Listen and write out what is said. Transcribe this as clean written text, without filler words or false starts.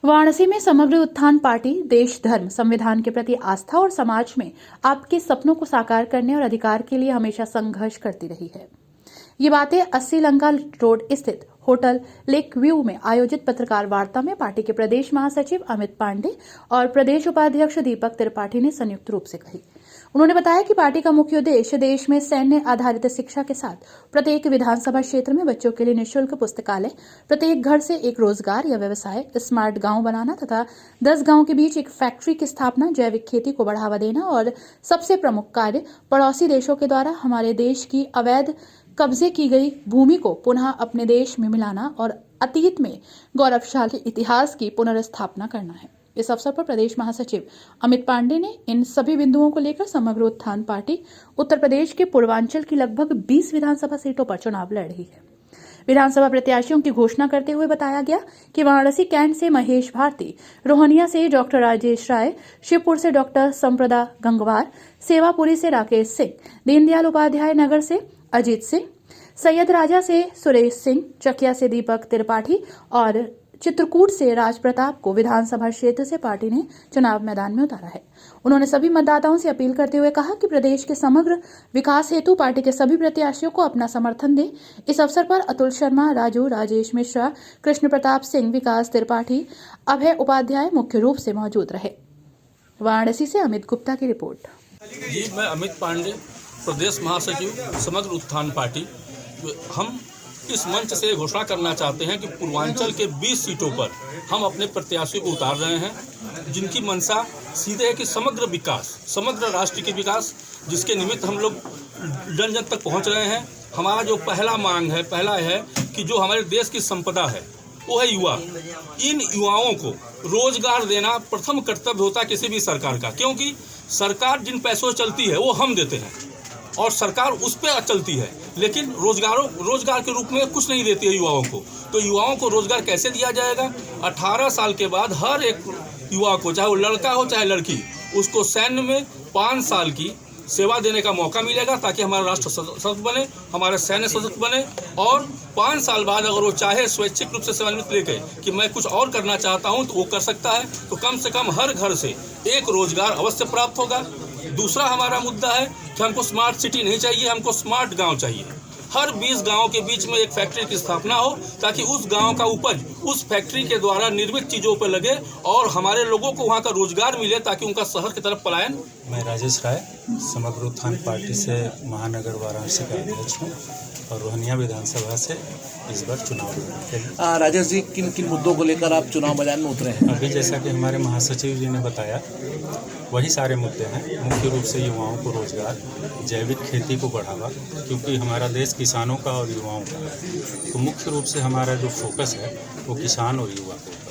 वाराणसी में समग्र उत्थान पार्टी देश, धर्म, संविधान के प्रति आस्था और समाज में आपके सपनों को साकार करने और अधिकार के लिए हमेशा संघर्ष करती रही है। ये बातें 80 लंका रोड स्थित होटल लेक व्यू में आयोजित पत्रकार वार्ता में पार्टी के प्रदेश महासचिव अमित पांडे और प्रदेश उपाध्यक्ष दीपक त्रिपाठी ने संयुक्त रूप से कही। उन्होंने बताया कि पार्टी का मुख्य उद्देश्य देश में सैन्य आधारित शिक्षा के साथ प्रत्येक विधानसभा क्षेत्र में बच्चों के लिए निःशुल्क पुस्तकालय, प्रत्येक घर से एक रोजगार या व्यवसाय, स्मार्ट गांव बनाना तथा 10 गांव के बीच एक फैक्ट्री की स्थापना, जैविक खेती को बढ़ावा देना और सबसे प्रमुख कार्य पड़ोसी देशों के द्वारा हमारे देश की अवैध कब्जे की गई भूमि को पुनः अपने देश में मिलाना और अतीत में गौरवशाली इतिहास की पुनर्स्थापना करना है। इस अवसर पर प्रदेश महासचिव अमित पांडे ने इन सभी बिंदुओं को लेकर समग्र उत्थान पार्टी उत्तर प्रदेश के पूर्वांचल की लगभग 20 विधानसभा सीटों पर चुनाव लड़ रही है। विधानसभा प्रत्याशियों की घोषणा करते हुए बताया गया कि वाराणसी कैंट से महेश भारती, रोहनिया से डॉक्टर राजेश राय, शिवपुर से डॉक्टर संप्रदा गंगवार, सेवापुरी से राकेश सिंह, दीनदयाल उपाध्याय नगर से अजीत सिंह, सैयद राजा से सुरेश सिंह, चकिया से दीपक त्रिपाठी और चित्रकूट से राज प्रताप को विधानसभा क्षेत्र से पार्टी ने चुनाव मैदान में उतारा है। उन्होंने सभी मतदाताओं से अपील करते हुए कहा कि प्रदेश के समग्र विकास हेतु पार्टी के सभी प्रत्याशियों को अपना समर्थन दें। इस अवसर पर अतुल शर्मा, राजू, राजेश मिश्रा, कृष्ण प्रताप सिंह, विकास त्रिपाठी, अभय उपाध्याय मुख्य रूप से मौजूद रहे। वाराणसी से अमित गुप्ता की रिपोर्ट। जी, मैं अमित पांडे, प्रदेश महासचिव समग्र उत्थान पार्टी। हम इस मंच से घोषणा करना चाहते हैं कि पूर्वांचल के 20 सीटों पर हम अपने प्रत्याशियों को उतार रहे हैं, जिनकी मंशा सीधे है कि समग्र विकास, समग्र राष्ट्र के विकास, जिसके निमित्त हम लोग जन जन तक पहुंच रहे हैं। हमारा जो पहला है कि जो हमारे देश की संपदा है वो है युवा। इन युवाओं को रोजगार देना प्रथम कर्तव्य होता है किसी भी सरकार का, क्योंकि सरकार जिन पैसों से चलती है वो हम देते हैं और सरकार उस पर चलती है, लेकिन रोजगार के रूप में कुछ नहीं देती है युवाओं को। तो युवाओं को रोजगार कैसे दिया जाएगा? 18 साल के बाद हर एक युवा को, चाहे वो लड़का हो चाहे लड़की, उसको सैन्य में 5 साल की सेवा देने का मौका मिलेगा, ताकि हमारा राष्ट्र सशक्त बने, हमारा सैन्य सशक्त बने। और 5 साल बाद अगर वो चाहे स्वैच्छिक रूप से सेवानिवृत्ति लेकर कि मैं कुछ और करना चाहता हूं, तो वो कर सकता है। तो कम से कम हर घर से एक रोजगार अवश्य प्राप्त होगा। दूसरा हमारा मुद्दा है कि हमको स्मार्ट सिटी नहीं चाहिए, हमको स्मार्ट गांव चाहिए। हर 20 गांव के बीच में एक फैक्ट्री की स्थापना हो, ताकि उस गांव का उपज उस फैक्ट्री के द्वारा निर्मित चीज़ों पर लगे और हमारे लोगों को वहां का रोजगार मिले, ताकि उनका शहर की तरफ पलायन। मैं राजेश राय, समग्र उत्थान पार्टी से महानगर वाराणसी का अध्यक्ष हूँ और रोहनिया विधानसभा से इस बार चुनाव लड़ते हैं। राजेश जी, किन किन मुद्दों को लेकर आप चुनाव मैदान में उतरे हैं? अभी जैसा कि हमारे महासचिव जी ने बताया, वही सारे मुद्दे हैं। मुख्य रूप से युवाओं को रोजगार, जैविक खेती को बढ़ावा, क्योंकि हमारा देश किसानों का और युवाओं का है। तो मुख्य रूप से हमारा जो फोकस है वो किसान और युवा को